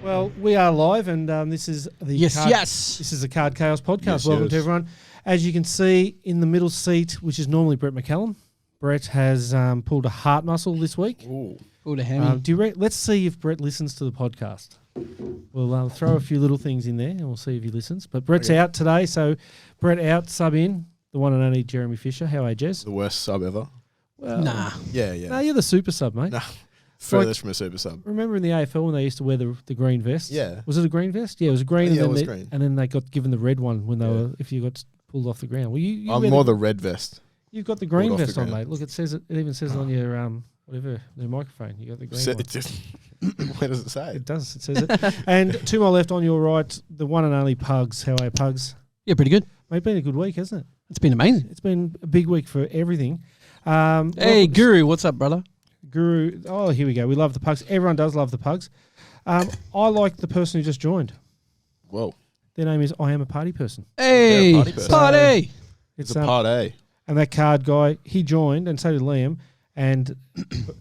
Well, we are live, and this is the This is the Card Chaos podcast. Yes, Welcome to everyone. As you can see in the middle seat, which is normally Brett McCallum, Brett has pulled a heart muscle this week. Ooh. Pulled a hammy. Let's see if Brett listens to the podcast. We'll throw a few little things in there, and we'll see if he listens. But Brett's out today, so Brett out, sub in the one and only Jeremy Fisher. How are you, Jez? The worst sub ever. Well, Nah. Yeah. No, you're the super sub, mate. Nah. Furthest from a super sub. Remember in the AFL when they used to wear the green vest? Yeah. Was it a green vest? Yeah, it was green. Yeah, and it was then green. And then they got given the red one when they were, if you got pulled off the ground. Well, you I'm more the red vest. You've got the green Pulled off vest the on, ground. mate. Look, it even says it on your whatever the microphone. You got the green one. Where does it say? It does. It says it. And to my left, on your right, the one and only Pugz. How are you, Pugz? Yeah, pretty good. Mate, been a good week, hasn't it? It's been amazing. It's been a big week for everything. Hey, Guru, what's up, brother? Guru. Oh, here we go. We love the Pugs. Everyone does love the Pugs. I like the person who just joined. Whoa. Their name is I Am a Party Person. Hey, party person. party. It's a part A. And that card guy, he joined, and so did Liam. And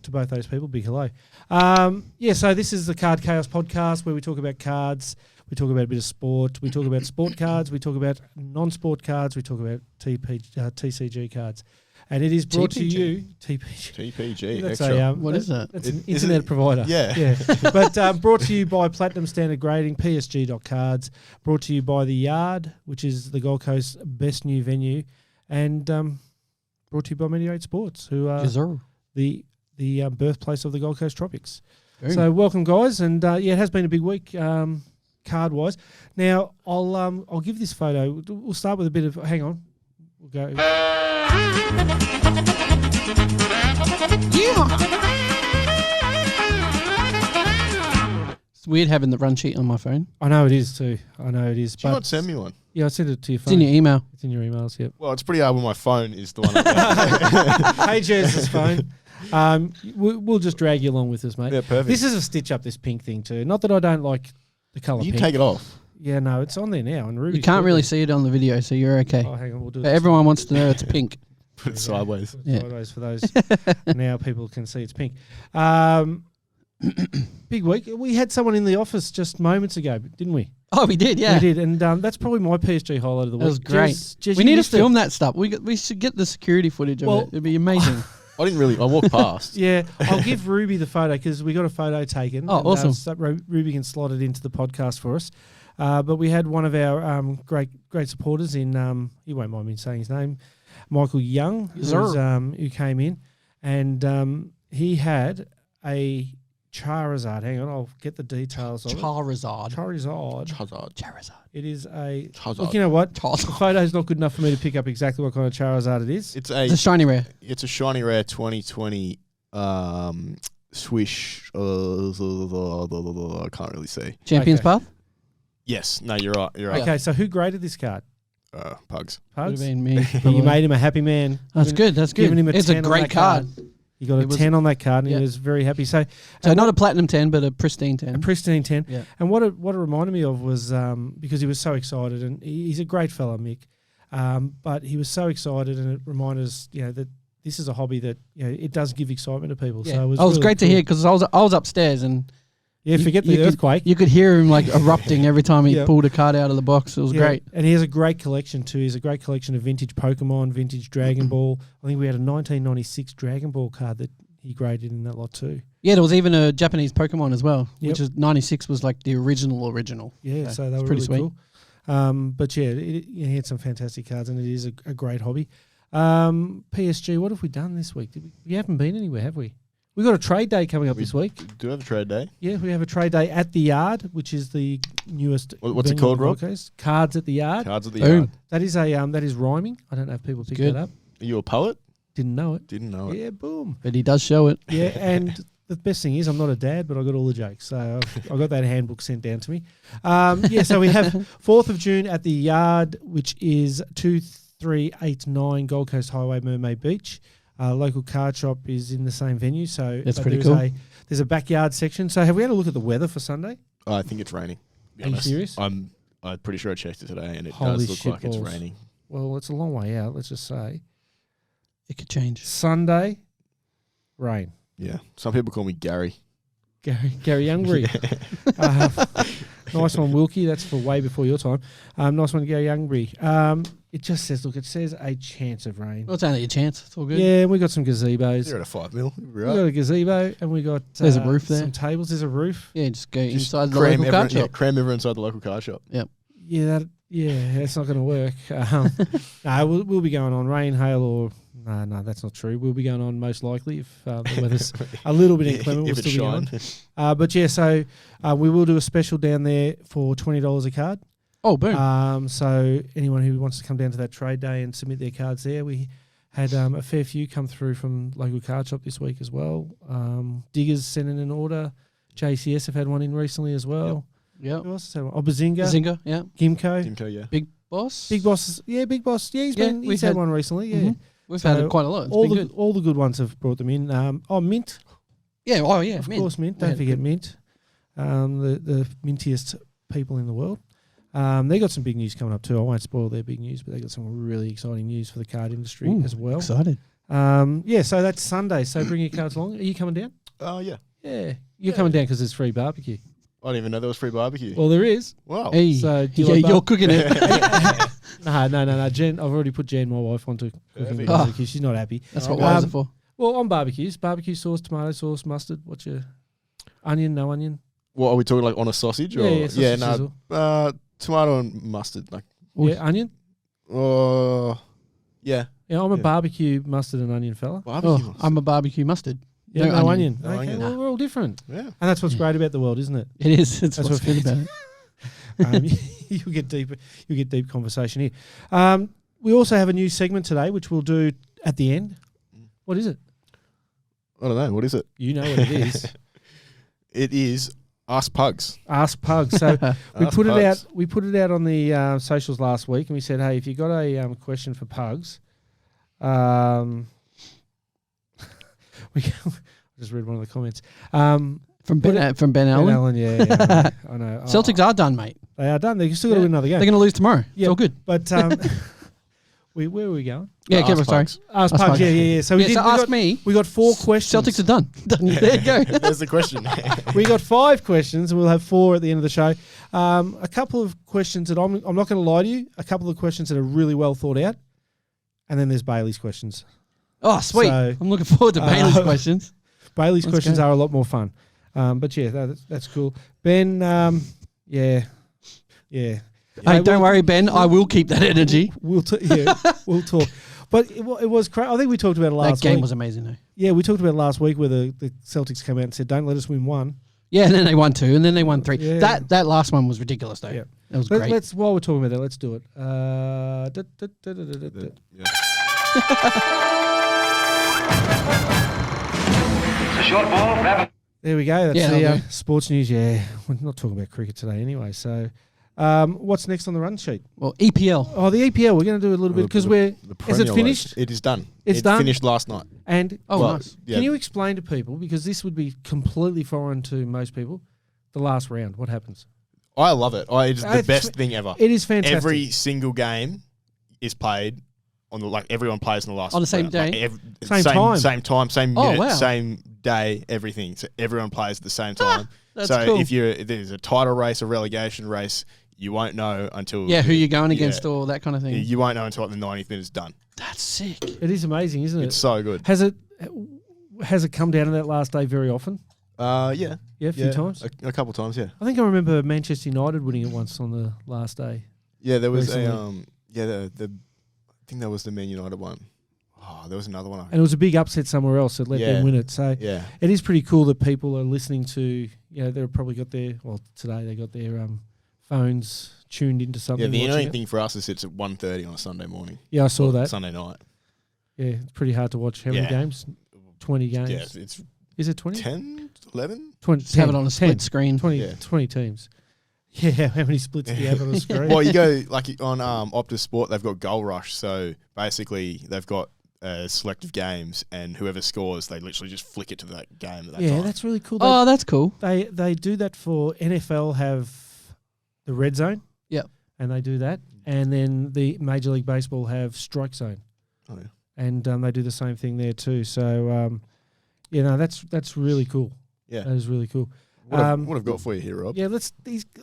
to both those people, big hello. So this is the Card Chaos podcast where we talk about cards. We talk about a bit of sport. We talk about sport cards. We talk about non-sport cards. We talk about TCG cards. And it is brought to you... TPG. That's Extra. What is that? That's an internet provider. Yeah. But brought to you by Platinum Standard Grading, psg.cards. Brought to you by The Yard, which is the Gold Coast's best new venue. And brought to you by Mediate Sports, who are the birthplace of the Gold Coast Tropics. So welcome, guys. And it has been a big week card-wise. Now, I'll give this photo. We'll start with a bit of... Hang on. We'll go... It's weird having the run sheet on my phone. I know it is too. I know it is. Did you not send me one? Yeah, I sent it to your It's phone. in your email. It's in your emails, yep. Well, it's pretty hard when my phone is the one. Hey, Jez's phone. We'll just drag you along with us, mate. Yeah, perfect. This is a stitch up, this pink thing too. Not that I don't like the colour You pink. take it off. Yeah, no, it's on there now. And You can't really see it on the video, so you're okay. Oh, hang on, we'll do But it. everyone wants to know it's pink. Put it sideways. Put it Yeah. sideways for those. Now people can see it's pink. Big week. We had someone in the office just moments ago, didn't we? Oh, we did, yeah. We did, and that's probably my PSG highlight of the week. That was great. Jez, We you need to missed it. film that stuff. We should get the security footage of it. It'd be amazing. I walked past. Yeah, I'll give Ruby the photo because we got a photo taken. Oh, awesome. So Ruby can slot it into the podcast for us. But we had one of our great supporters in, he won't mind me saying his name, Michael Young, who came in, and he had a Charizard. Hang on, I'll get the details of Charizard. Charizard. It is a... Charizard. Look, you know what? Charizard. The photo's not good enough for me to pick up exactly what kind of Charizard it is. It's It's a shiny rare. It's a shiny rare 2020 swish. I can't really see. Champions Okay. Path? Yes. No, you're right. You're right. Okay, so who graded this card? Pugs. Would have Pugs? been me. You made him a happy man. That's good. That's good. Giving him a It's 10 a on great that card. You got a 10 on that card, and Yeah. he was very happy. So not a platinum 10, but a pristine 10. a pristine 10. Yeah. And what it reminded me of was because he was so excited, and he's a great fella, Mick. But he was so excited, and it reminded us, that this is a hobby that it does give excitement to people. Yeah. So it was, really great great to hear because I was upstairs and forget the you earthquake. You could hear him like erupting every time he Yeah. pulled a card out of the box. It was great. And he has a great collection too. He has a great collection of vintage Pokemon, vintage Dragon Ball. I think we had a 1996 Dragon Ball card that he graded in that lot too. Yeah, there was even a Japanese Pokemon as well, Yep. which is 96 was like the original. Yeah, so they it's were pretty really sweet. cool. But he had some fantastic cards, and it is a great hobby. PSG, what have we done this week? We haven't been anywhere, have we? We got a trade day coming up this week. Do you have a trade day? Yeah, we have a trade day at the Yard, which is the newest. What's it venue called, on the Rob? Gold Coast. Cards at the Yard. Cards at the Boom. yard. That is rhyming. I don't know if people picked good. that up. Are you a poet? Didn't know it. Didn't know it. Yeah, boom. But he does show it. Yeah, and the best thing is I'm not a dad, but I got all the jokes. So I got that handbook sent down to me. So we have 4th of June at the Yard, which is 2389 Gold Coast Highway, Mermaid Beach. Local card shop is in the same venue. So That's pretty cool. There's a backyard section. So have we had a look at the weather for Sunday? I think it's raining. to be Are you honest. serious? I'm pretty sure I checked it today, and it Holy does look like it's shitballs. raining. Well, it's a long way out, let's just say. It could change. Sunday, rain. Yeah. Some people call me Gary. Gary Youngbury. Nice one, Wilkie. That's for way before your time. Nice one, Gary Youngbury. It just says, look, it says a chance of rain. Well, it's only a chance. It's all good. Yeah, we got some gazebos. 0 to 5 mil. We got a gazebo and we got There's a roof there. some tables. There's a roof. Yeah, just go inside the local card shop. Cram everyone inside the local card shop. Yep. Yeah, that's not going to work. No, we'll be going on rain, hail, or no, that's not true. We'll be going on most likely if the weather's a little bit inclement. We'll If it's still be shine. on. But yeah, so we will do a special down there for $20 a card. Oh, boom. So anyone who wants to come down to that trade day and submit their cards there, we had a fair few come through from local card shop this week as well. Diggers sent in an order. JCS have had one in recently as well. Yep. Who else has had one? Oh, Bazinga. Zinga, yeah. Gimco. Timco, yeah. Big Boss. Big Boss. Yeah, Big Boss. Yeah, he's had one recently. Yeah. We've So had quite a lot. It's all been the good. all the good ones have brought them in. Mint. Yeah, oh yeah. Of Mint. course, Mint. Yeah. Don't forget Mint. The mintiest people in the world. They got some big news coming up too. I won't spoil their big news, but they got some really exciting news for the card industry as well. Excited. Yeah, so that's Sunday. So bring your cards along. Are you coming down? Oh, yeah. Yeah, you're coming down because there's free barbecue. I didn't even know there was free barbecue. Well, there is. Wow. Hey, So do you yeah, like you're cooking it. No. Jen, I've already put Jen, my wife, onto cooking Perfect. barbecue. She's not happy. That's what wives are for. Well, on barbecues, barbecue sauce, tomato sauce, mustard. What's your onion? No onion. What are we talking, like on a sausage? Or? Yeah, sausage sizzle. Tomato and mustard. Like, Yeah, onion. yeah. Yeah, I'm a Yeah. barbecue mustard and onion fella. Barbecue Oh, mustard. I'm a barbecue mustard. Yeah, No no onion. onion. No Okay, onion. well, we're all different, Yeah. and that's what's great about the world, isn't it? It is. It's That's what's what good about it. You'll get deeper. You'll get deep conversation here. We also have a new segment today, which we'll do at the end. What is it? I don't know. What is it? You know what it is. It is Ask Pugz. Ask Pugz. So we Ask put it Pugz. out. We put it out on the socials last week, and we said, "Hey, if you got a question for Pugz, we I just read one of the comments. From Put Ben, it- from Ben Ben Allen. Allen, yeah, I know. Celtics are done, mate. They are done. They still got to win another They're game. going to lose tomorrow. Yeah. It's all good. But where were we going? Yeah, Ask Kevin, sorry. Pugz. Ask Ask Pugz. Pugz. Yeah. So we Yeah, did. so we ask got, me. We got 4 questions. Celtics are done. There you go. There's the question. We got 5 questions, and we'll have 4 at the end of the show. A couple of questions that I'm not going to lie to you. A couple of questions that are really well thought out, and then there's Bailey's questions. Oh, sweet. So, I'm looking forward to Bailey's questions. Bailey's Let's questions go. are a lot more fun. But yeah, that's cool. Ben, yeah. Hey, Hey, don't worry, Ben. I will keep that energy. We'll talk. But it was crazy. I think we talked about it last That game week. was amazing, though. Yeah, we talked about it last week where the Celtics came out and said, "Don't let us win one." Yeah, and then they won 2, and then they won 3. Yeah. That last one was ridiculous, though. Yeah. That was great. Let's while we're talking about that, let's do it. Yeah. A short ball, grab There we go. That's Yeah, the that'll do. sports news. Yeah, we're not talking about cricket today anyway. So, what's next on the run sheet? Well, EPL. Oh, the EPL. We're going to do a little bit because we're. The Is it Premier finished? League. It is done. It's it done? finished last night. And Oh, Well, nice. yeah. can you explain to people, because this would be completely foreign to most people, the last round? What happens? I love it. It's the It's- best thing ever. It is fantastic. Every single game is played on the everyone plays in the last On the same round. day? Same time. same time, same Oh, minute, wow. same day, everything. So everyone plays at the same time. That's so cool. if there's a title race, a relegation race, you won't know until Yeah, who you're going Yeah. against or that kind of thing. You won't know until like the 90th minute's done. That's sick. It is amazing, isn't it? It's so good. Has it come down to that last day very often? Yeah, Yeah, a few times. a couple times. Yeah, I think I remember Manchester United winning it once on the last day. yeah. There was Recently. I think that was the Man United one. Oh, there was another one. And it was a big upset somewhere else that let Yeah. them win it. So Yeah, it is pretty cool that people are listening to, they've probably got today they got their phones tuned into something. yeah. The watching only it. thing for us is it's at 1:30 on a Sunday morning. Yeah, I saw Or that. Sunday night. Yeah, it's pretty hard to watch. How many Yeah. games? 20 games. Yeah, it's Is it 20? 10, 11. 20 Just have it on a split 10, screen. 20, Yeah. 20 teams. Yeah, how many splits do you have on the screen? Well, you go like on Optus Sport, they've got Goal Rush. So basically, they've got selective games, and whoever scores, they literally just flick it to that game at that Yeah, time. that's really cool. Oh, that's cool. They do that for NFL, have the red zone. Yep. And they do that. And then the Major League Baseball have strike zone. Oh, yeah. And they do the same thing there too. So, that's really cool. Yeah. That is really cool. What I've got for you here, Rob? Yeah,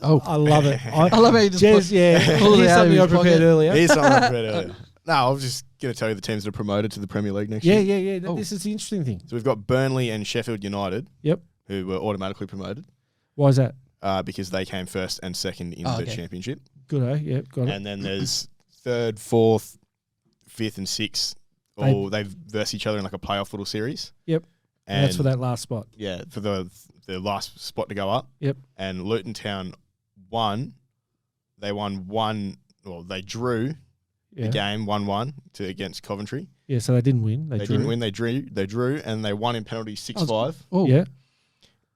Oh. I love it. I love how you just Jez, yeah. pulled it Here's out of something I his prepared pocket. earlier. Here's something I prepared earlier. No, I was just going to tell you the teams that are promoted to the Premier League next Yeah, year. yeah, yeah. Oh. This is the interesting thing. So we've got Burnley and Sheffield United. Yep. Who were automatically promoted Why is that? because they came first and second in the championship. Good, yeah, got it. And then there's third, fourth, fifth, and sixth. They verse each other in like a playoff little series. Yep. And that's for that last spot. Yeah, for the last spot to go up. Yep. And Luton Town won. They won one. Well, they drew the game 1-1 against Coventry. Yeah, so they didn't win. They didn't win. They drew, and they won in penalties 6-5. Oh. Yeah.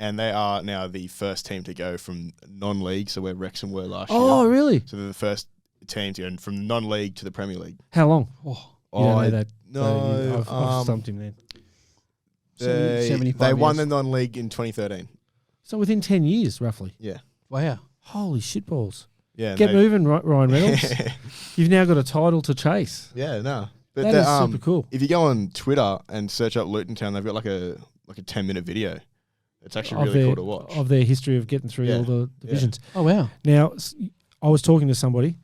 And they are now the first team to go from non-league, so where Wrexham were last year. Oh, really? So they're the first team to go from non-league to the Premier League. How long? Oh. You don't know that. No, I've stumped him then. They won the non-league in 2013. So within 10 years, roughly. Yeah. Wow. Holy shitballs. Yeah. Get moving, Ryan Reynolds. You've now got a title to chase. Yeah, no. But That is super cool. If you go on Twitter and search up Luton Town, they've got like a 10-minute video. It's actually really cool to watch. Of their history of getting through all the divisions. Oh, wow. Now, I was talking to somebody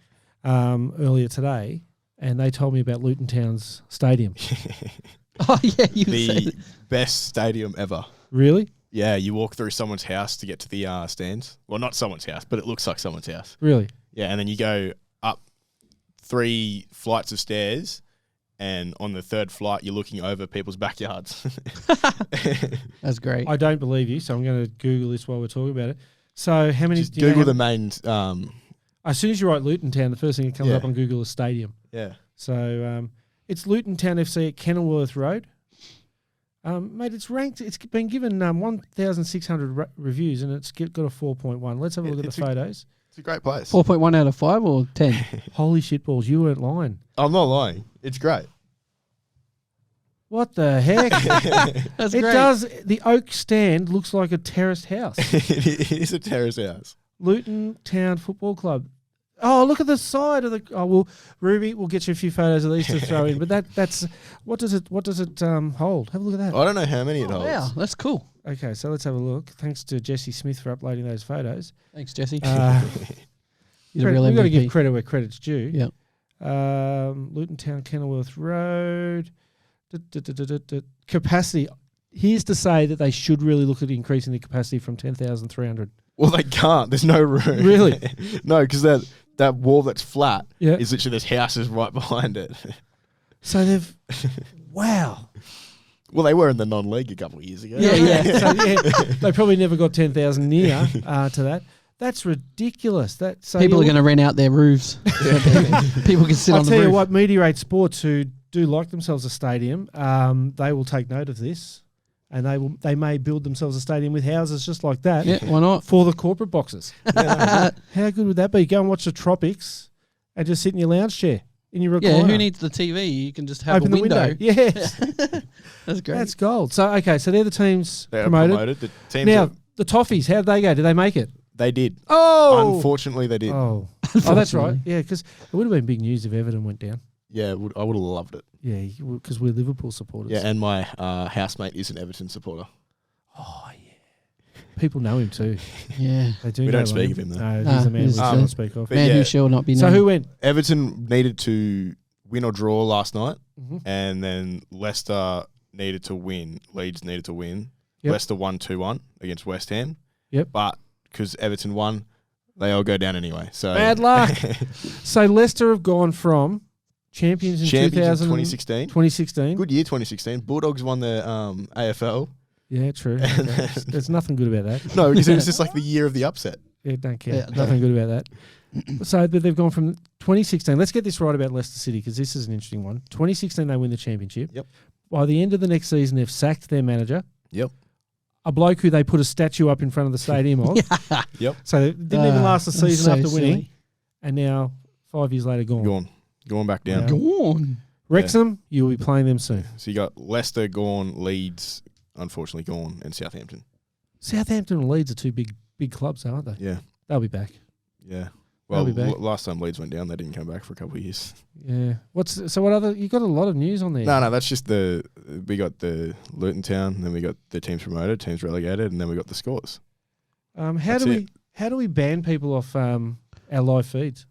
earlier today, and they told me about Luton Town's stadium. Oh, yeah, you The said best stadium ever. Really? Yeah, you walk through someone's house to get to the stands. Well, not someone's house, but it looks like someone's house. Really? Yeah, and then you go up 3 flights of stairs, and on the 3rd flight, you're looking over people's backyards. That's great. I don't believe you, so I'm going to Google this while we're talking about it. So how many... Just Google the main... as soon as you write Luton Town, the first thing that comes up on Google is stadium. Yeah. So it's Luton Town FC at Kenilworth Road. Mate, it's ranked. It's been given 1,600 reviews, and it's got a 4.1. Let's have a look at the photos. It's a great place. 4.1 out of 5 or 10? Holy shitballs, you weren't lying. I'm not lying. It's great. What the heck? That's It great. does. The oak stand looks like a terraced house. It is a terrace house. Luton Town Football Club. Oh, look at the side of the. Oh, well, Ruby, we'll get you a few photos of these to throw in. But that's what does it hold? Have a look at that. I don't know how many it holds. Wow, that's cool. Okay, so let's have a look. Thanks to Jesse Smith for uploading those photos. Thanks, Jesse. We've You're a real got to give MVP. credit where credit's due. Yeah. Luton Town, Kenilworth Road. Capacity. Here's to say that they should really look at increasing the capacity from 10,300. Well, they can't. There's no room. Really? No, because that wall that's flat Yeah. is literally there's houses right behind it. So they've. Wow. Well, they were in the non-league a couple of years ago. Yeah. So they probably never got 10,000 near to that. That's ridiculous. People are going to rent out their roofs. People can sit I'll on the tell roof. you what, Meteorate Sports, who do like themselves a stadium, they will take note of this, and they may build themselves a stadium with houses just like that. Yeah, why not? For the corporate boxes. How good would that be? Go and watch the tropics, and just sit in your lounge chair in your recliner. Yeah, who needs the TV? You can just have Open a window. the window. Yes, That's great. that's gold. So okay, so they're the teams They are promoted. The teams Now the Toffees, how did they go? Did they make it? they did. Oh, Unfortunately, they did. oh, that's right. Yeah, because it would have been big news if Everton went down. Yeah, I would have loved it. Yeah, because we're Liverpool supporters. Yeah, and my housemate is an Everton supporter. Oh, yeah. People know him too. Yeah. They do. We know don't speak him. of him, though. No, Nah, he's a man we he's cannot the- speak of. But Man yeah. who shall not be So named. who went? Everton needed to win or draw last night, Mhm. and then Leicester needed to win. Leeds needed to win. Yep. Leicester won 2-1 against West Ham. Yep. But because Everton won, they all go down anyway. So Bad luck. So Leicester have gone from champions in Champions in 2016. 2016. Good year, 2016. Bulldogs won the AFL. Yeah, true. Okay. There's nothing good about that. No, because it was just like the year of the upset. Yeah, don't care. Yeah, Nothing good about that. So but they've gone from 2016. Let's get this right about Leicester City because this is an interesting one. 2016, they win the championship. Yep. By the end of the next season, they've sacked their manager. Yep. A bloke who they put a statue up in front of the stadium of. Yep. So it didn't even last the that's season so after winning. silly. And now, 5 years later, gone. Gone back down. Yeah. Go on. Wrexham, you'll be playing them soon. So you got Leicester gone, Leeds unfortunately gone, and Southampton. Southampton and Leeds are two big clubs, aren't they? Yeah. They'll be back. Yeah. Well, They'll be back. last time Leeds went down, they didn't come back for a couple of years. Yeah. What other? You got a lot of news on there. No, that's just we got the Luton Town, then we got the teams promoted, teams relegated, and then we got the scores. How That's do we ban people off our live feeds?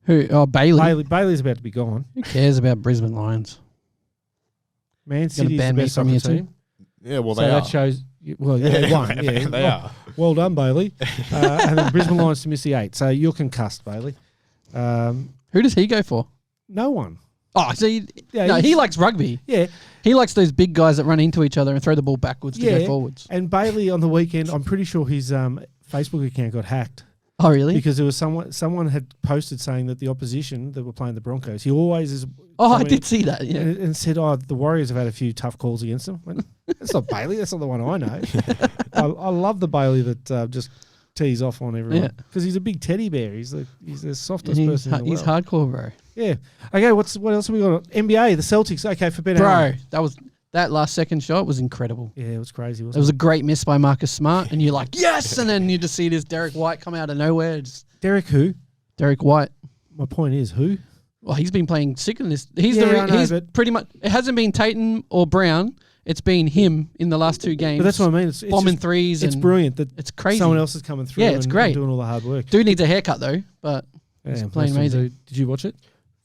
Who? Oh, Bailey. Bailey's about to be gone. Who cares about Brisbane Lions? Man City is the ban me best from soccer here too? team. Yeah, well, So they that are. shows. Well, yeah, they won. Yeah, They are. Well done, Bailey. And then Brisbane Lions to miss the 8. So you're concussed, Bailey. Who does he go for? No one. Oh, so Yeah, he likes rugby. Yeah, He likes those big guys that run into each other and throw the ball backwards to go forwards. and Bailey on the weekend, I'm pretty sure his Facebook account got hacked Oh, really? because there was someone had posted saying that the opposition that were playing the Broncos, he always is. Oh, I did see that. Yeah. And said, the Warriors have had a few tough calls against them. Went, that's not Bailey. That's not the one I know. I love the Bailey that just tees off on everyone because he's a big teddy bear. He's the softest person in the world. He's hardcore, bro. Yeah. Okay. What else have we got? NBA, the Celtics. Okay, for Ben Allen. Bro, that last second shot was incredible. Yeah, it was crazy. It Wasn't was a great miss by Marcus Smart, and you're like, yes! And then you just see this Derek White come out of nowhere. Derek who? Derek White. My point is who? Well, he's been playing sick in this. He's but pretty much. It hasn't been Tatum or Brown. It's been him in the last 2 games. But that's what I mean. It's bombing just, threes. It's and brilliant that it's crazy. someone else is coming through. Yeah, it's great. And doing all the hard work. Dude needs a haircut though, but he's playing amazing. Did you watch it?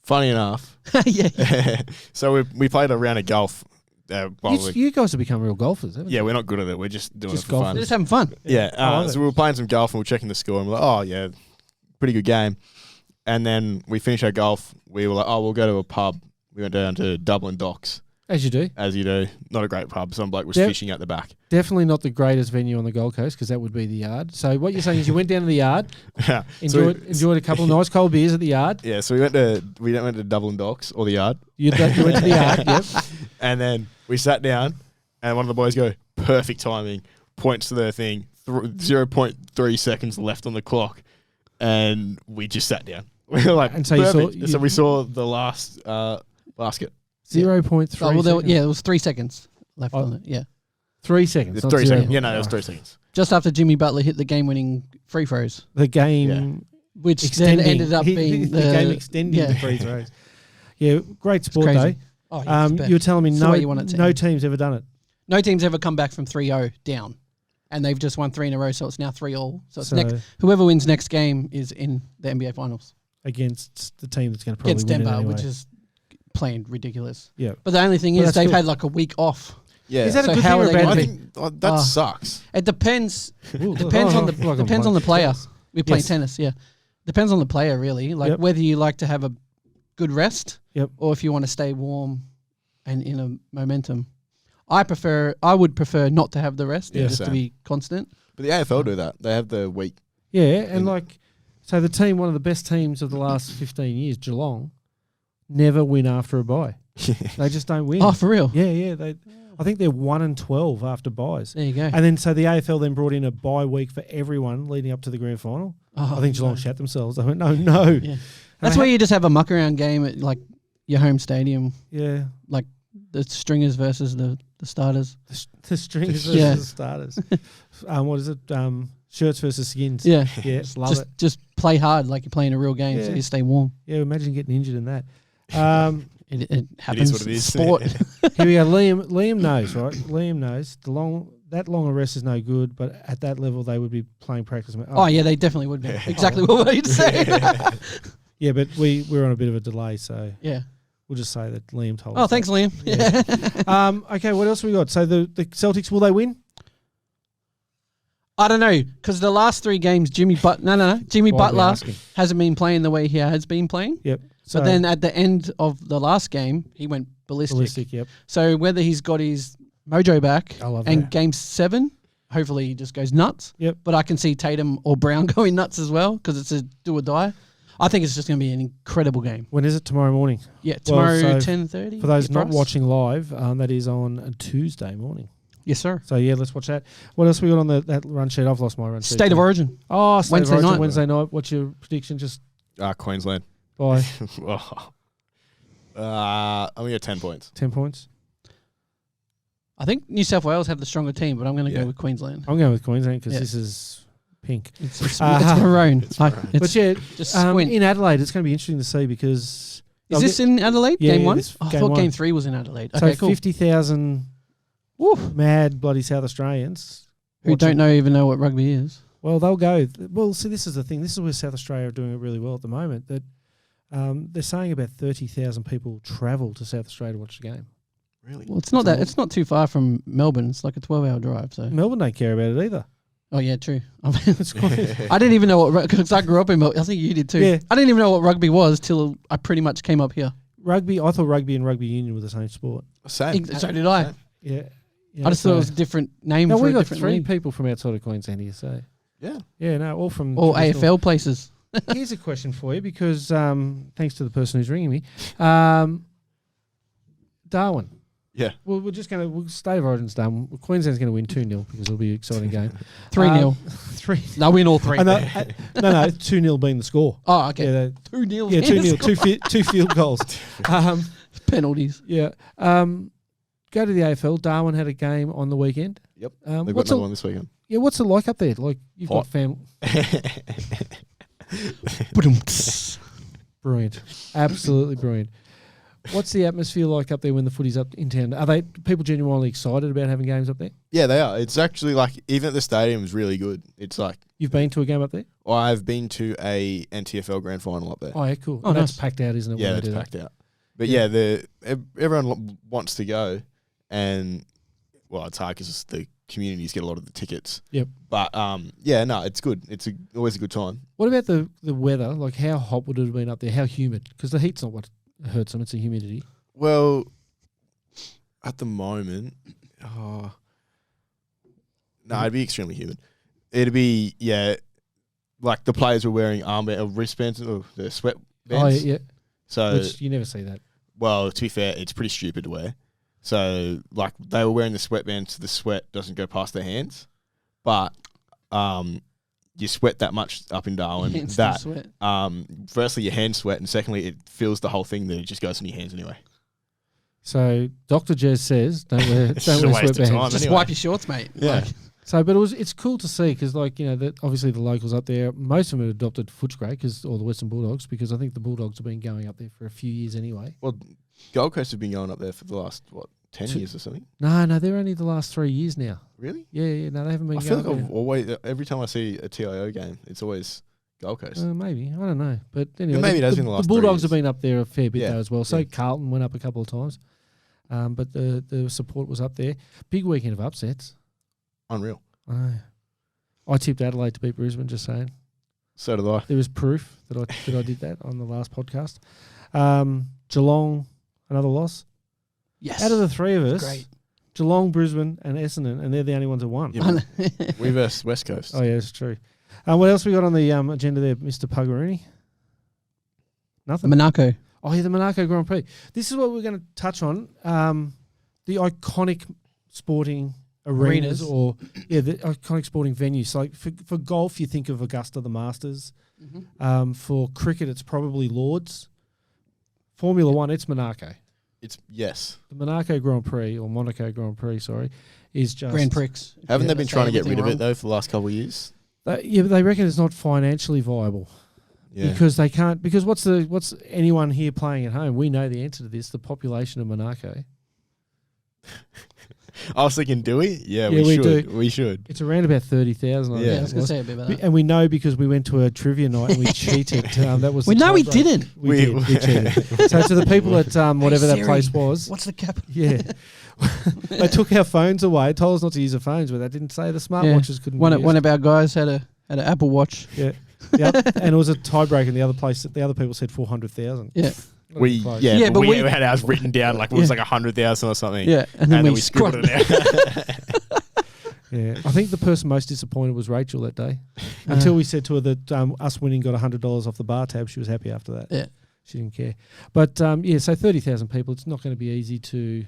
Funny enough. Yeah. So we played a round of golf. You guys have become real golfers, haven't you? Yeah, we're not good at it. We're just doing Just it for fun. golfers. They're just having fun. Yeah. I love So it. we were playing some golf and we were checking the score and we're like, oh, yeah, pretty good game. And then we finished our golf. We were like, oh, we'll go to a pub. We went down to Dublin Docks. As you do. As you do. Not a great pub. Some bloke was Yep. fishing out the back. Definitely not the greatest venue on the Gold Coast because that would be the Yard. So what you're saying is you went down to the Yard, Yeah. enjoyed a couple of nice cold beers at the Yard. Yeah, so we went to Dublin Docks or the Yard. You went to the Yard, yep. And then we sat down and one of the boys go, perfect timing, points to the thing, 0.3 seconds left on the clock. And we just sat down. We were like, And so you saw- perfect. So we saw the last basket. 0.3 Oh, well, seconds. it was 3 seconds left on it. Yeah. 3 seconds. not 3 0. seconds. Yeah, no, it was 3 seconds. Just after Jimmy Butler hit the game-winning free throws, The game which extending. then ended up being the game extending the free throws. Yeah, great sport crazy. though. Oh, yeah, it's the best. You were telling me It's the way you want it to no end. team's ever done it. No team's ever come back from 3-0 down, and they've just won 3 in a row, so it's now 3-all. So it's So- whoever wins next game is in the NBA Finals Against the team that's going to probably against win Denver, it anyway. which is playing ridiculous. Yeah. But the only thing Well, is that's they've good. had like a week off. Yeah. Is that So a good how thing or are a they bad gonna thing? I think that Ah. sucks. It depends. Ooh, Depends on the I feel like I'm depends on the playing player. tennis. We play Yes. tennis, yeah. Depends on the player, really. Like Yep. whether you like to have a good rest, Yep. or if you want to stay warm and in a momentum. I would prefer not to have the rest, Yeah, just to same. be constant. But the AFL do that. They have the week. Yeah, and so the team, one of the best teams of the last 15 years, Geelong, never win after a bye. They just don't win. Oh, for real? Yeah. I think they're 1-12 after buys. There you go. And then so the AFL then brought in a bye week for everyone leading up to the grand final. Oh, I think Geelong no. shat themselves. They went, no. Yeah. That's where you just have a muck around game at like your home stadium, Yeah. like the stringers versus the starters. The strings versus Yeah. the starters. What is it? Shirts versus skins. Yeah. Yeah, love it. Just play hard like you're playing a real game, so Yeah. you stay warm. Yeah, imagine getting injured in that. It happens. what it is. Sport. Here we go. Liam knows, right? Liam knows that long a rest is no good, but at that level they would be playing practice. Oh yeah, they definitely would be. Exactly what you'd say. Yeah, but we're on a bit of a delay, so Yeah. we'll just say that Liam told Oh, us. thanks, Liam. Yeah. Okay, what else we got? So the Celtics, will they win? I don't know, because the last 3 games, Jimmy Butler Why are we Butler asking? hasn't been playing the way he has been playing. Yep. So But then at the end of the last game, he went ballistic. yep. So whether he's got his mojo back I love and that. game 7, hopefully he just goes nuts. Yep. But I can see Tatum or Brown going nuts as well because it's a do or die. I think it's just going to be an incredible game. When is it? Tomorrow morning. Yeah, tomorrow so 10:30. For those yeah, not us. watching live, that is on a Tuesday morning. Yes, sir. So yeah, let's watch that. What else we got on that run sheet? I've lost my run sheet. State of Origin. Oh, State Wednesday of Origin, night. Wednesday night. What's your prediction? Just Queensland. by I'm going to get 10 points. 10 points. I think New South Wales have the stronger team, but I'm going to Yeah. go with Queensland. I'm going with Queensland because Yeah. this is pink. It's maroon. It's maroon. But yeah, just squint. in Adelaide, it's going to be interesting to see because Is this in Adelaide? Yeah, game yeah, one? this I game thought one. game 3 was in Adelaide. so Okay, cool. 50,000 mad bloody South Australians Who watching. don't even know what rugby is. Well, they'll go. Well, see, this is the thing. This is where South Australia are doing it really well at the moment. That they're saying about 30,000 people travel to South Australia to watch the game. Really? Well, it's not that. It's not too far from Melbourne. It's like a 12-hour drive. So. Melbourne don't care about it either. Oh yeah, true. It's quite, I didn't even know what because I grew up in Melbourne. I think you did too. Yeah. I didn't even know what rugby was till I pretty much came up here. rugby. I thought rugby and rugby union were the same sport. Same. So did I. Same. Yeah. I just thought it was a different name No, for we a got different 3 league. people from outside of Queensland here. So Yeah. yeah, no, all from Or traditional- AFL places. Here's a question for you because thanks to the person who's ringing me, Darwin. Yeah. Well, we'll State of Origin's done. Queensland's going to win 2-0 because it'll be an exciting game. 3-0. 3. They'll win all 3. No, 2-0 being the score. Oh, okay. Yeah, 2-0. yeah, 2-0, two field goals. Penalties. Yeah. Go to the AFL. Darwin had a game on the weekend. Yep. Um, They've got what's another it, one this weekend. yeah, what's it like up there? Like you've got Hot. family. Brilliant. Absolutely brilliant. What's the atmosphere like up there when the footy's up in town? Are they people genuinely excited about having games up there? Yeah, they are. It's actually like, even at the stadium is really good. It's like, You've been to a game up there? I've been to a NTFL grand final up there. Oh, yeah, cool. Oh, And that's nice. packed out, isn't it? Yeah, when they it's do that? packed out. But yeah, everyone wants to go, and well, it's hard because the communities get a lot of the tickets. Yep. But yeah, no, it's good. It's always a good time. What about the weather? Like, how hot would it have been up there? How humid? Because the heat's not what hurts them; it's the humidity. Well, at the moment, no, it'd be extremely humid. It'd be like the players were wearing armband or wristbands or the sweat bands. Oh yeah, So which you never see that. well, to be fair, it's pretty stupid to wear. So, like, they were wearing the sweatbands so the sweat doesn't go past their hands. But you sweat that much up in Darwin Hands still that, sweat. firstly, your hands sweat, and secondly, it fills the whole thing that it just goes in your hands anyway. So Dr. Jez says, don't wear It's just a waste of sweatbands. time. Just anyway. wipe your shorts, mate. Yeah. Like, So, but it's cool to see because, like, you know, that obviously the locals up there, most of them have adopted Footscray or the Western Bulldogs because I think the Bulldogs have been going up there for a few years anyway. Well, Gold Coast have been going up there for the last, 10 Two- years or something? No, they're only the last 3 years now. Really? Yeah, no, they haven't been I feel going like up I've always, every time I see a TIO game, it's always Gold Coast. there. Maybe, I don't know. But anyway, maybe it has been the last 3 Bulldogs have years. been up there a fair bit Yeah, though as well. So yeah. Carlton went up a couple of times. But the support was up there. Big weekend of upsets. Unreal. I know. I tipped Adelaide to beat Brisbane, just saying. So did I. There was proof that I did that on the last podcast. Geelong, another loss. yes. Out of the 3 of us, Great. Geelong, Brisbane, and Essendon, and they're the only ones that won. Yeah. We versus West Coast. Oh, yeah, it's true. What else we got on the agenda there, Mr. Puggeroony? Nothing. Monaco. Oh, yeah, the Monaco Grand Prix. This is what we're going to touch on. The iconic sporting arenas or, the iconic sporting venues. Like for golf, you think of Augusta, the Masters. Mm-hmm. For cricket, it's probably Lords. Formula One, it's Monaco. It's yes. The Monaco Grand Prix, or Monaco Grand Prix, sorry, is just... Grand Prix. Haven't Yeah, they been say trying to get everything rid of it wrong. though for the last couple of years? But they reckon it's not financially viable. Yeah. Because they can't. Because what's anyone here playing at home? We know the answer to this. The population of Monaco. I was thinking, do we? Yeah, Yeah, we we should. do. We should. It's around about 30,000. Yeah. I was going to say a bit about that. And we know because we went to a trivia night and we cheated. That was. We the know we tiebreak. didn't. We did. We cheated. So to the people at whatever that Siri, place was, What's the cap? yeah, they took our phones away. Told us not to use the phones, but they didn't say the smartwatches couldn't. One be one used. of our guys had an Apple Watch. Yeah. Yep. And it was a tiebreak, and the other people said 400,000. Yeah. Yeah, but but we we- had ours written down like it was like 100,000 or something. Yeah. And then we scribbled scrubbed it out. Yeah, I think the person most disappointed was Rachel that day. Until we said to her that us winning got $100 off the bar tab, she was happy after that. Yeah. She didn't care. But so 30,000 people, it's not going to be easy to.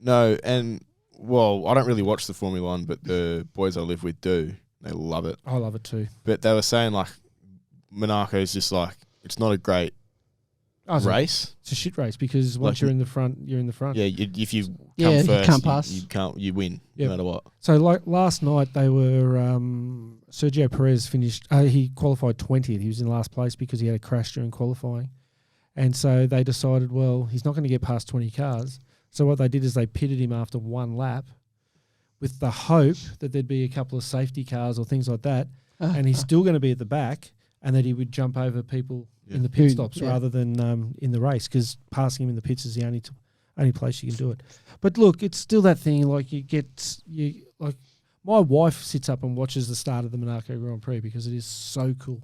No, and well, I don't really watch the Formula One, but the boys I live with do. They love it. I love it too. But they were saying like Monaco is just like it's not a great race. It's a shit race because once you're in the front, you're in the front. Yeah, if you come Yeah, first, you can't pass. You win Yep. no matter what. So like last night, they were Sergio Perez finished. He qualified 20th. He was in last place because he had a crash during qualifying, and so they decided, well, he's not going to get past 20 cars. So what they did is they pitted him after one lap, with the hope that there'd be a couple of safety cars or things like that, and he's still going to be at the back, and that he would jump over people in the pit stops rather than in the race, because passing him in the pits is the only place you can do it. But look, it's still that thing. Like like my wife sits up and watches the start of the Monaco Grand Prix because it is so cool.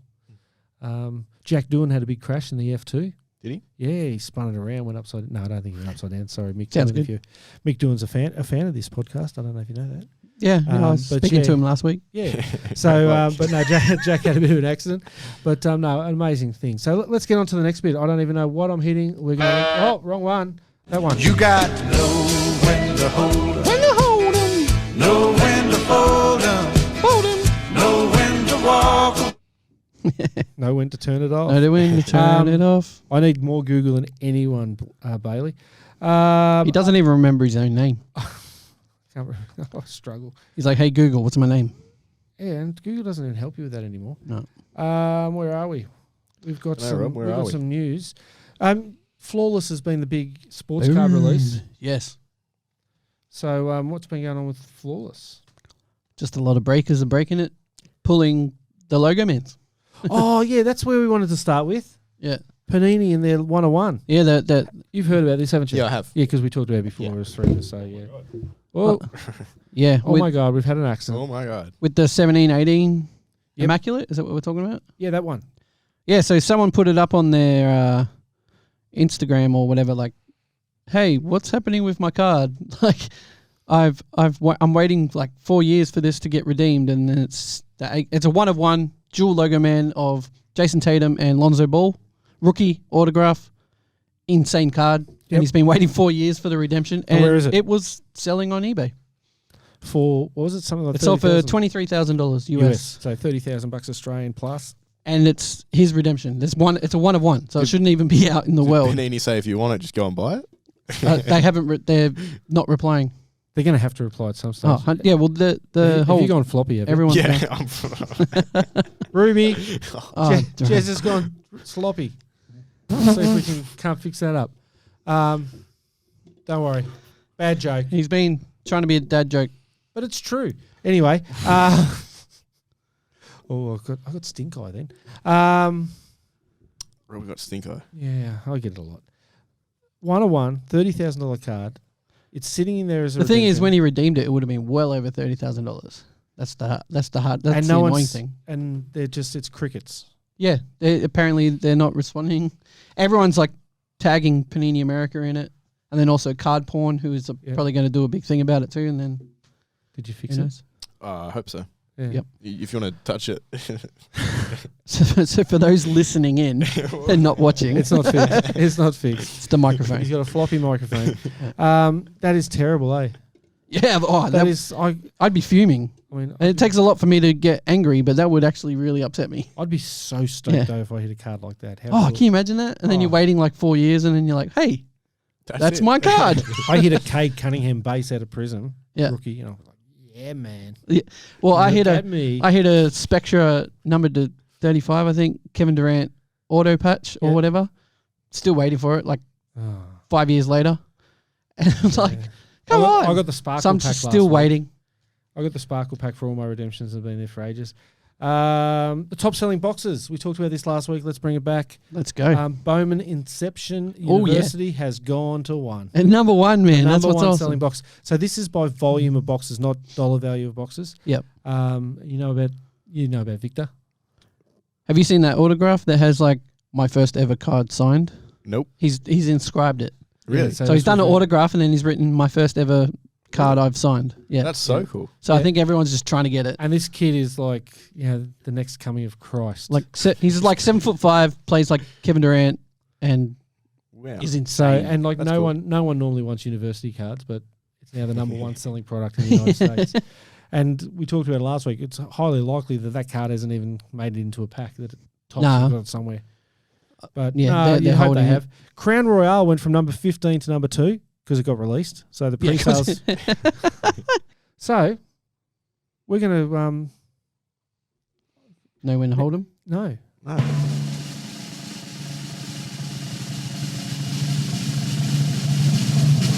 Jack Doohan had a big crash in the F2. Did he? Yeah, he spun it around, went upside. No, I don't think he went upside down. Sorry, Mick. Sounds Doohan, Mick Doohan's a fan of this podcast. I don't know if you know that. Yeah, I was but speaking to him last week. Yeah. So, but no, Jack had a bit of an accident. But no, an amazing thing. So let's get on to the next bit. I don't even know what I'm hitting. We're going. Oh, wrong one. That one. You got to know when to hold 'em, When to hold him, know when to fold 'em, know when to walk. Know when to turn it off. know to when to turn it off. I need more Google than anyone, Bailey. He doesn't even remember his own name. I struggle. He's like, "Hey Google, what's my name?" Yeah, and Google doesn't even help you with that anymore. No. Where are we? We've got No, some. Rob, We've where got are we? some news. Flawless has been the big sports card release. Yes. So what's been going on with Flawless? Just a lot of breakers are breaking it, pulling the logo mans. Oh yeah, that's where we wanted to start with. Yeah. Panini and their 101. Yeah, that You've heard about this, haven't you? Yeah, I have. Yeah, because we talked about it before. Yeah. It was 3 so yeah. Oh, yeah. oh my God, we've had an accident. Oh my God. With the 17-18 Yep. Immaculate, is that what we're talking about? Yeah, that one. Yeah, so someone put it up on their Instagram or whatever, like, "Hey, what's happening with my card?" Like, I'm waiting like 4 years for this to get redeemed, and then it's a 1-of-1 dual logo man of Jason Tatum and Lonzo Ball, rookie autograph, insane card, and he's been waiting 4 years for the redemption. And where is it? It was selling on eBay. For what was it? Something like It sold for $30,000 $23,000 US. So $30,000 Australian plus. And it's his redemption. It's a 1-of-1, so it shouldn't even be out in the world. Panini say if you want it, just go and buy it. They haven't. They're not replying. They're going to have to reply at some stage. Oh, yeah. Well, the Have whole you gone floppy? Have you? everyone's Yeah. gone, Ruby, oh, Jez has gone sloppy. See if we can't fix that up. Don't worry. Bad joke. he's been trying to be a dad joke. But it's true. Anyway. I got stink eye then. We got Stinko. Yeah, I get it a lot. 101, $30,000 card. It's sitting in there as a The thing is, redemption. when he redeemed it, it would have been well over $30,000. That's the annoying thing. And they're just, it's crickets. Yeah, apparently they're not responding. Everyone's like tagging Panini America in it, and then also Card Porn, who is probably going to do a big thing about it too. And then Did you fix who it? knows? I hope so. Yeah. Yep. If you want to touch it. So for those listening in and not watching, It's not fixed. It's not fixed. it's the microphone. He's got a floppy microphone. That is terrible, eh? Yeah, That is. I'd be fuming. I mean, And it takes a lot for me to get angry, but that would actually really upset me. I'd be so stoked though if I hit a card like that. How Oh, cool. can you imagine that? And then you're waiting like 4 years, and then you're like, "Hey, that's it. my card." I hit a Cade Cunningham base out of prison. Yeah. Rookie. You know, like, yeah, man. Well, I hit Look at me. a Spectra numbered to 35, I think, Kevin Durant auto patch or Yeah. whatever. Still waiting for it, like Oh, 5 years later. And I'm like, yeah. come on. I got the Sparkle So I'm pack just last still week. waiting. I got the Sparkle pack for all my redemptions. Have been there for ages. The top selling boxes. We talked about this last week. Let's bring it back. Let's go. Bowman Inception Oh, yeah. University has gone to 1. And number one, man. That's Number what's one awesome. selling box. So this is by volume of boxes, not dollar value of boxes. Yep. You know about Victor. Have you seen that autograph that has like my first ever card signed? Nope. He's inscribed it. Really? Yeah, So he's done an autograph and then he's written my first ever card I've signed. Yeah. That's so cool. So I Yeah. think everyone's just trying to get it. And this kid is like, the next coming of Christ. Like he's like 7'5", plays like Kevin Durant, and Wow. is so, insane. and like That's no cool. one normally wants university cards, but it's now the number one selling product in the United States. And we talked about it last week. It's highly likely that card hasn't even made it into a pack. That Topps Nah. have got it somewhere. But Yeah, no, they're you hope holding they it. have. Crown Royale went from number 15 to number 2 because it got released. So the Yeah, 'cause- pre-sales. So we're going to know when to hold them. no. No.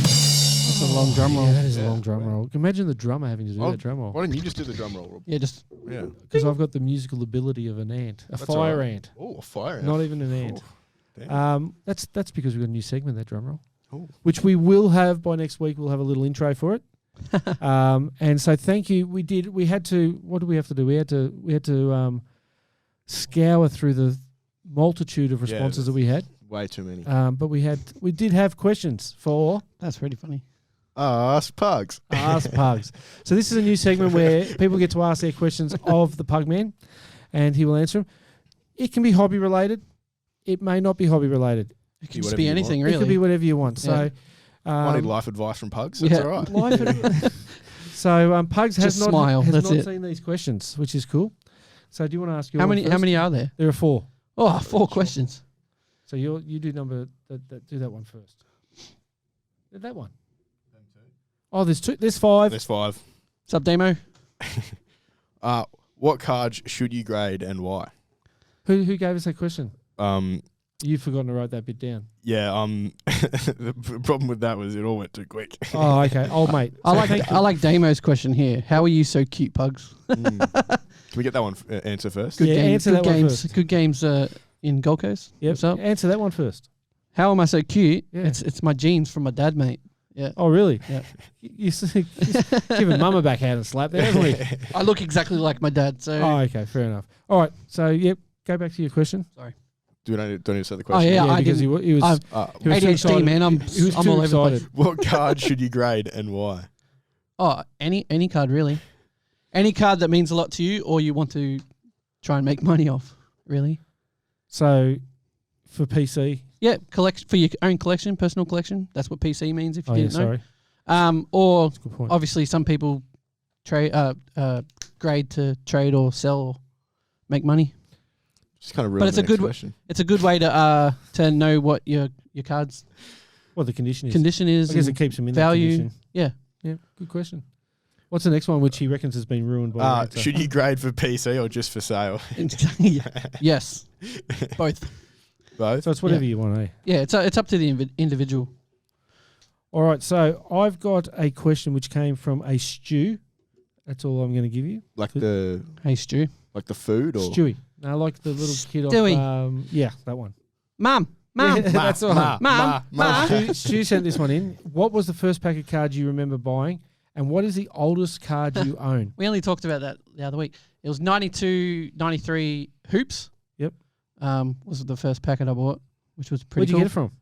That's a long drum roll. Yeah, that is a Yeah. long drum roll. Imagine the drummer having to do Oh, that drum roll. Why don't you just do the drum roll, Rob? Yeah, just Yeah. Because I've got the musical ability of an ant, a That's fire all right. ant, Oh, a fire. not even an ant. Damn. That's because we've got a new segment, that drum roll, Oh. which we will have by next week. We'll have a little intro for it. And so thank you. We had to. What did we have to do? We had to scour through the multitude of responses that we had. Way too many. But we did have questions for that's pretty funny. Ask Pugz. Ask Pugz. So this is a new segment where people get to ask their questions of the Pug Man, and he will answer them. It can be hobby related. It may not be hobby related. It can whatever just be you anything, It could be really. whatever you want. So, I need life advice from Pugs. That's yeah. all right. So Pugs has Just not smile, has that's not it. seen these questions, which is cool. So do you want to ask your How one many? How first? many are there? There are 4. Oh, 4 questions. So you do do that one first. That one. Oh, there's 2. There's 5. There's 5. What's up, Damo? What cards should you grade and why? Who gave us that question? Um, You've forgotten to write that bit down. yeah. The problem with that was it all went too quick. Oh, okay. Oh, mate. I like Damo's question here. How are you so cute, Pugs? Can we get that one answer first? Good Yeah, games. answer Good that one games. first. Good games. In Gold Coast. Yep. What's up? Answer that one first. How am I so cute? Yeah. It's my genes from my dad, mate. Yeah. Oh, really? Yeah. You're giving Mum a backhand and slap there, haven't we? I look exactly like my dad. So. Oh, okay. Fair enough. All right. So, yep. Go back to your question. Do I need to say the Oh question? yeah, I because didn't. he was. I've- He was too ADHD, excited. man. I'm He was I'm too all over the place. excited. What card should you grade and why? Oh, any card really. Any card that means a lot to you, or you want to try and make money off. Really. So, for PC. Yeah, collect for your own collection, personal collection. That's what PC means. If you Oh, yeah. didn't know. Sorry. Or That's a good point. obviously some people trade grade to trade or sell or make money. Just kind of But ruined it's the a good next question. It's a good way to know what your cards What the condition is. condition is. I guess and it keeps him in value. that condition. Yeah. Yeah. Good question. What's the next one, which he reckons has been ruined by? the answer? Should you grade for PC or just for sale? Yes, both. Both. So it's whatever you want, eh? Yeah, it's up to the individual. All right. So I've got a question which came from a Stu. That's all I'm going to give you. Like the Hey, Stu. food or Stewie. No, I like the little kid Stewie. off. Yeah, that one. Mum. Yeah, that's all right. Mum. Stu sent this one in. What was the first pack of cards you remember buying, and what is the oldest card you own? We only talked about that the other week. It was 92, 93 hoops. Yep. Was the first packet I bought, which was Where'd pretty you cool. get it from?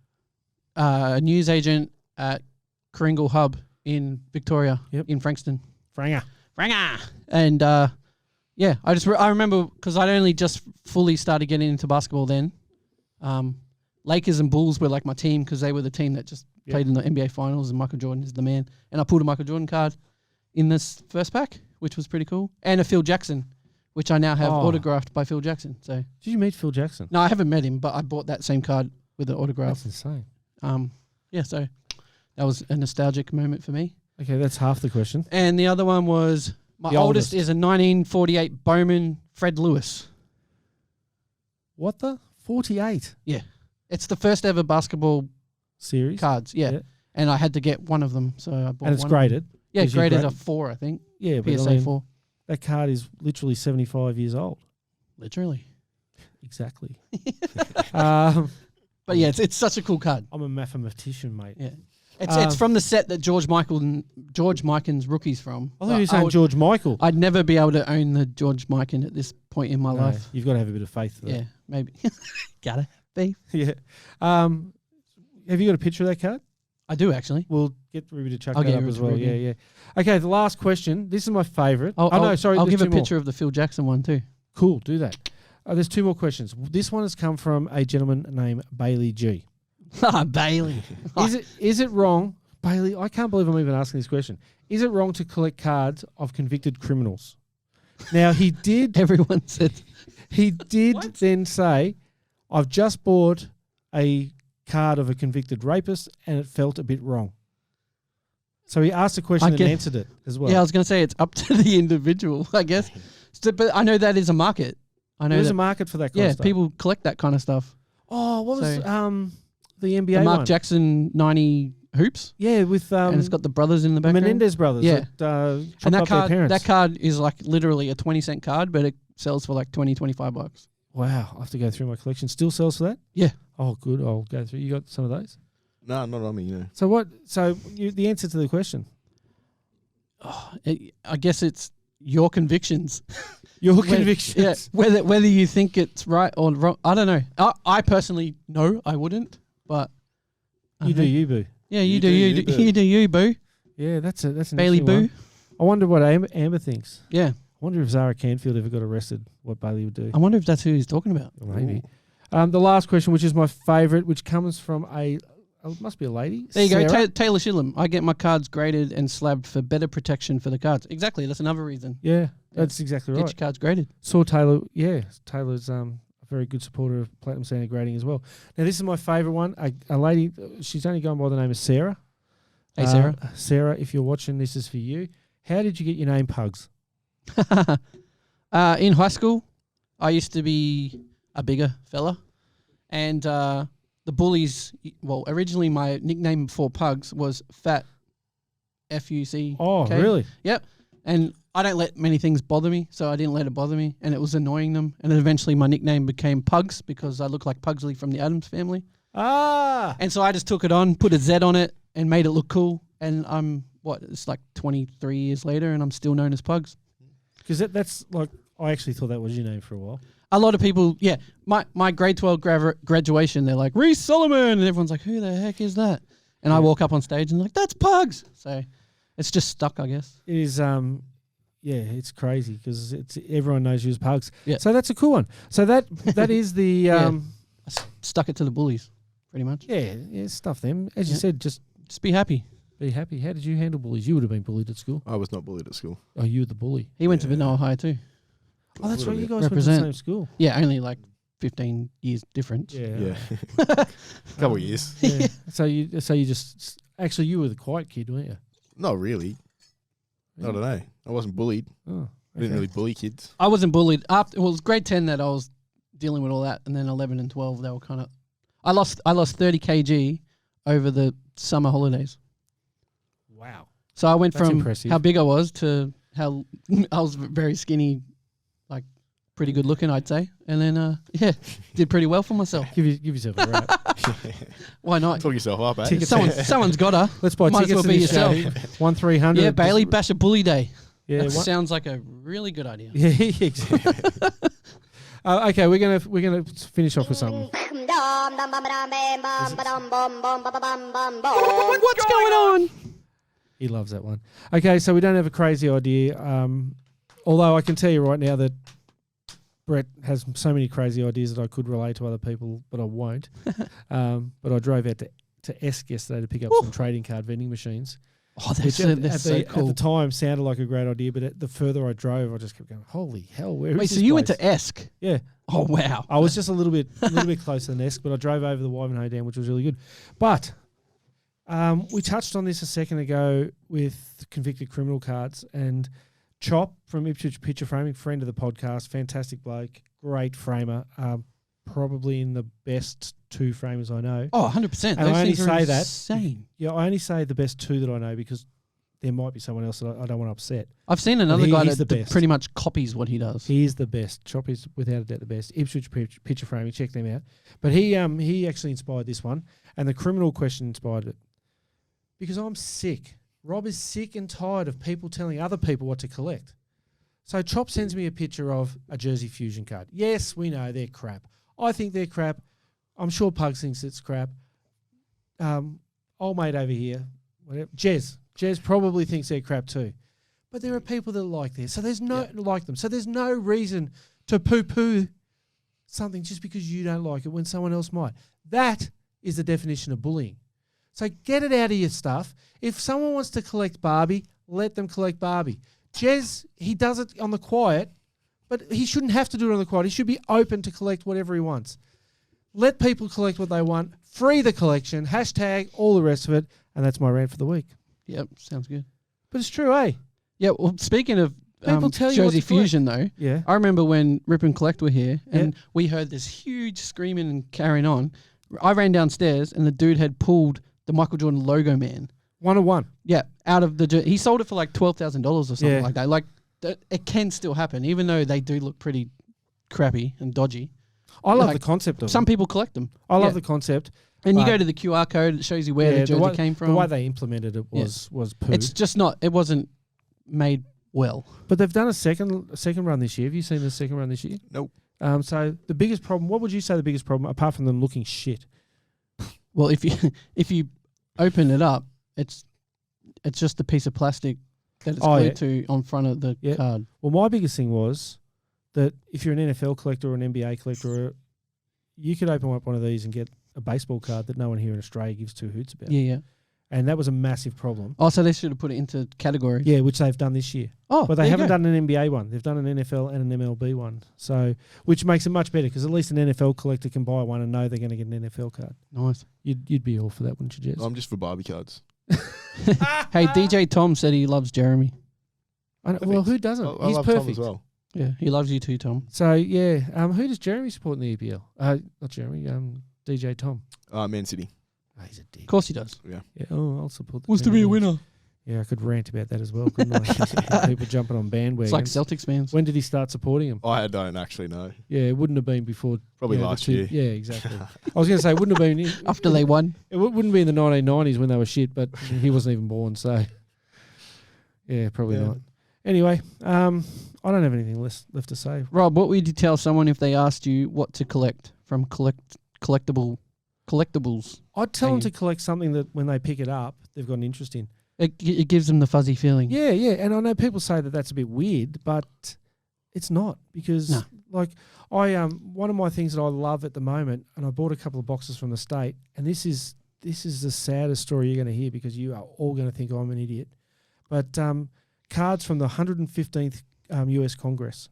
A news agent at Kringle Hub in Victoria, Yep. in Frankston. Franger. And yeah, I remember because I'd only just fully started getting into basketball then. Lakers and Bulls were like my team because they were the team that just Yep. played in the NBA Finals, and Michael Jordan is the man. And I pulled a Michael Jordan card in this first pack, which was pretty cool, and a Phil Jackson, which I now have Oh. autographed by Phil Jackson. So Did you meet Phil Jackson? no, I haven't met him, but I bought that same card with an autograph. That's insane. Yeah, so that was a nostalgic moment for me. Okay, that's half the question. And the other one was my The oldest oldest. is a 1948 Bowman Fred Lewis. What the 48 It's the first ever basketball series? cards, yeah. Yeah. And I had to get one of them, so I bought And it's one. graded. Yeah, Is you graded grade- a 4, I think. Yeah, but PSA I mean, 4. that card is literally 75 years old. Literally. Exactly. But yeah, it's such a cool card. I'm a mathematician, mate. Yeah. It's from the set that George Mikan's Rookie's from. I thought you were saying George Michael. I'd never be able to own the George Mikan at this point in my No, life. You've got to have a bit of faith for that. Yeah, maybe. Gotta be. Yeah. Have you got a picture of that card? I do actually. We'll get Ruby to chuck I'll that get up Ruby as to well. Ruby. Yeah. Okay, the last question. This is my favourite. I'll there's give a two more. picture of the Phil Jackson one too. Cool, do that. There's 2 more questions. This one has come from a gentleman named Bailey G. Bailey. Is it wrong, Bailey? I can't believe I'm even asking this question. Is it wrong to collect cards of convicted criminals? Now he did. Everyone said He did What? then say, I've just bought a card of a convicted rapist and it felt a bit wrong. So he asked a question and answered it as well. Yeah, I was going to say it's up to the individual, I guess. But I know that is a market. I know there's a market for that kind of stuff. Yeah, people collect that kind of stuff. Oh, what was the NBA the Mark one? Jackson 90 hoops? Yeah, with and it's got the brothers in the background. Menendez brothers. Yeah. And that card is like literally a 20-cent card, but it sells for like $20-$25. Wow, I have to go through my collection. Still sells for that? Yeah. Oh, good. I'll go through. You got some of those? No, not on me, no. So what? So the answer to the question? I guess it's your convictions. Your convictions. Yeah, whether you think it's right or wrong, I don't know. I personally, no, I wouldn't. But you do you, boo. Yeah, you do you, boo. Yeah, that's an Bailey boo. One. I wonder what Amber thinks. Yeah. I wonder if Zara Canfield ever got arrested, what Bailey would do. I wonder if that's who he's talking about. Or maybe. The last question, which is my favourite, which comes from it must be a lady. There you Sarah. go, Taylor Shillam. I get my cards graded and slabbed for better protection for the cards. Exactly, that's another reason. Yeah, that's exactly right. Get your cards graded. Saw Taylor. Yeah, Taylor's a very good supporter of Platinum Standard grading as well. Now, this is my favourite one. A lady, she's only gone by the name of Sarah. Hey, Sarah. Sarah, if you're watching, this is for you. How did you get your name Pugz? In high school, I used to be a bigger fella. And the bullies, well, originally my nickname before Pugz was Fat F-U-C. Oh, really? Yep. And I don't let many things bother me, so I didn't let it bother me. And it was annoying them. And then eventually my nickname became Pugz because I look like Pugsley from the Addams Family. Ah! And so I just took it on, put a Z on it, and made it look cool. And I'm, it's like 23 years later, and I'm still known as Pugz. Because that's like, I actually thought that was your name for a while. A lot of people, yeah. My grade 12 graduation, they're like, Reece Solomon. And everyone's like, who the heck is that? And I walk up on stage and like, that's Pugz. So it's just stuck, I guess. It is, it's crazy because everyone knows you as Pugz. Yeah. So that's a cool one. So that is the... I stuck it to the bullies, pretty much. Yeah, stuff them. As you said, just be happy. Be happy. How did you handle bullies? You would have been bullied at school. I was not bullied at school. Oh, you were the bully. He went to Vanilla High too. Oh, that's right. You guys Represent. went to the same school. Yeah, only like 15 years difference. Yeah. A couple of years. Yeah. So you just actually you were the quiet kid, weren't you? Not really. I don't know. I wasn't bullied. Oh, okay. I didn't really bully kids. I wasn't bullied. It was grade 10 that I was dealing with all that, and then 11 and 12 they were kind of. I lost 30 kg over the summer holidays. Wow. So I went That's from impressive. how big I was to how I was very skinny, like pretty good looking, I'd say. And then, did pretty well for myself. Give yourself a rap. Why not? Talk yourself up, eh? Someone's got her. Let's buy Might as tickets well be to this show. yourself. 1-300. Yeah, Bailey Bash a Bully Day. Yeah, that sounds like a really good idea. Yeah, exactly. Okay, we're gonna finish off with something. What's going on? He loves that one. Okay, so we don't have a crazy idea. Although I can tell you right now that Brett has so many crazy ideas that I could relate to other people, but I won't. But I drove out to Esk yesterday to pick up some trading card vending machines. Oh, that's so cool. At the time sounded like a great idea, but the further I drove, I just kept going, holy hell, where is this so you place? went to Esk? Yeah. Oh, wow. I was just a little bit closer than Esk, but I drove over the Wivenhoe Dam, which was really good. But we touched on this a second ago with convicted criminal cards, and Chop from Ipswich Picture Framing, friend of the podcast, fantastic bloke, great framer, probably in the best two framers I know. Oh, 100%. And I only say that. Insane. Yeah, I only say the best two that I know because there might be someone else that I don't want to upset. I've seen another guy he's that the best. pretty much copies what he does. He is the best. Chop is without a doubt the best. Ipswich Picture Framing, check them out. But he actually inspired this one, and the criminal question inspired it. Because I'm sick. Rob is sick and tired of people telling other people what to collect. So Chop sends me a picture of a Jersey Fusion card. Yes, we know they're crap. I think they're crap. I'm sure Pugz thinks it's crap. Old mate over here, whatever, Jez probably thinks they're crap too. But there are people that like this. So there's like them. So there's no reason to poo-poo something just because you don't like it when someone else might. That is the definition of bullying. So get it out of your stuff. If someone wants to collect Barbie, let them collect Barbie. Jez, he does it on the quiet, but he shouldn't have to do it on the quiet. He should be open to collect whatever he wants. Let people collect what they want. Free the collection. Hashtag all the rest of it. And that's my rant for the week. Yep, sounds good. But it's true, eh? Yeah, well, speaking of People tell you what Josie to collect. Fusion, though, Yeah. I remember when Rip and Collect were here, and we heard this huge screaming and carrying on. I ran downstairs, and the dude had pulled the Michael Jordan logo man. 101. Yeah, out of the... He sold it for like $12,000 or something Yeah. like that. Like, it can still happen, even though they do look pretty crappy and dodgy. I love Like, the concept of Some it. people collect them. I love Yeah. the concept. And you but- go to the QR code, it shows you where the jersey came from. The way they implemented it was poo. It's just not... It wasn't made well. But they've done a second run this year. Have you seen the second run this year? Nope. So the biggest problem, what would you say the biggest problem, apart from them looking shit? Well, if you open it up, it's just a piece of plastic that it's glued to on front of the card. Well, my biggest thing was that if you're an NFL collector or an NBA collector, you could open up one of these and get a baseball card that no one here in Australia gives two hoots about. Yeah. And that was a massive problem. Oh, so they should have put it into categories. Yeah, which they've done this year. Oh, But they haven't done an NBA one. They've done an NFL and an MLB one. So, which makes it much better because at least an NFL collector can buy one and know they're going to get an NFL card. Nice. You'd be all for that, wouldn't you, Jez? I'm just for Barbie cards. Hey, DJ Tom said he loves Jeremy. Well, who doesn't? I He's love perfect. Tom as well. Yeah, he loves you too, Tom. So, yeah. Who does Jeremy support in the EPL? Not Jeremy, DJ Tom. Man City. Oh, he's a dick. Of course he does. Yeah, I'll support the Wants to team be a that wins. winner. Yeah, I could rant about that as well, couldn't I? People jumping on bandwagons. It's like Celtics fans. When did he start supporting him? I don't actually know. Yeah, it wouldn't have been before. Probably the last two- year. Yeah, exactly. I was going to say, it wouldn't have been. After they won. It wouldn't be in the 1990s when they were shit, but he wasn't even born, so. Yeah, probably not. Anyway, I don't have anything left to say. Rob, what would you tell someone if they asked you what to collect from collectibles? I'd tell them Thank you. to collect something that when they pick it up, they've got an interest in. It gives them the fuzzy feeling. Yeah, and I know people say that that's a bit weird, but it's not because, No. like, I one of my things that I love at the moment, and I bought a couple of boxes from the state, and this is the saddest story you're going to hear because you are all going to think I'm an idiot, but cards from the 115th U.S. Congress,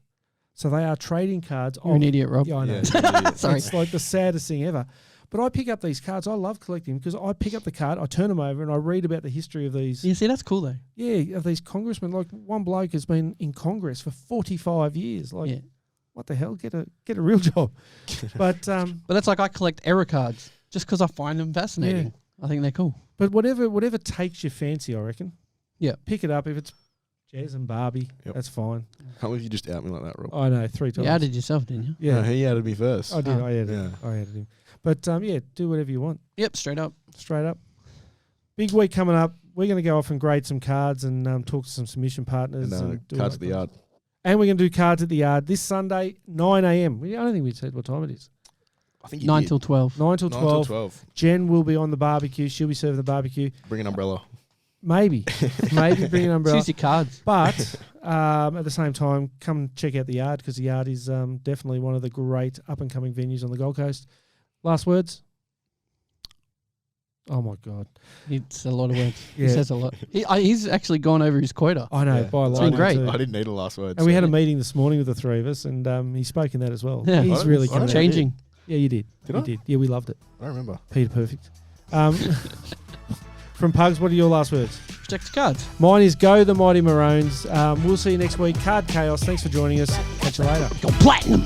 so they are trading cards. You're an idiot, Rob. Yeah, I know. Yeah, Sorry. It's like the saddest thing ever. But I pick up these cards. I love collecting because I pick up the card, I turn them over, and I read about the history of these. Yeah, see, that's cool though. Yeah, of these congressmen. Like one bloke has been in Congress for 45 years. Like, what the hell? Get a real job. But that's like I collect error cards just because I find them fascinating. I think they're cool. but whatever takes your fancy, I reckon. Yeah. Pick it up. If it's Jazz and Barbie, that's fine. Can't believe you just out me like that, Rob. I know, 3 times. You outed yourself, didn't you? Yeah, No, he outed me first. I did. Oh. I added Yeah. him. I added him. But do whatever you want. Yep, straight up. Straight up. Big week coming up. We're going to go off and grade some cards and talk to some submission partners. And do cards all at the that yard. kind of- And we're going to do cards at the yard this Sunday, 9 a.m. I don't think we said what time it is. I think you 9 did. till 12. 9 till 9 12. till 12. Jen will be on the barbecue. She'll be serving the barbecue. Bring an umbrella. Maybe bring an umbrella. Choose your cards. But at the same time, come check out the yard because the yard is definitely one of the great up-and-coming venues on the Gold Coast. Last words? Oh, my God. It's a lot of words. Yeah. He says a lot. He's actually gone over his quota. I know, Yeah. by a It's lot. been great. too. I didn't need a last word. And we so- had a meeting this morning with the three of us, and he spoke in that as well. Yeah. He's I really don't- coming out. Changing. Yeah, you did. Did you I? did. Yeah, we loved it. I don't remember. Peter Perfect. From Pugz, what are your last words? Protect the cards. Mine is go the Mighty Maroons. We'll see you next week. Card Chaos. Thanks for joining us. Catch you later. Go platinum.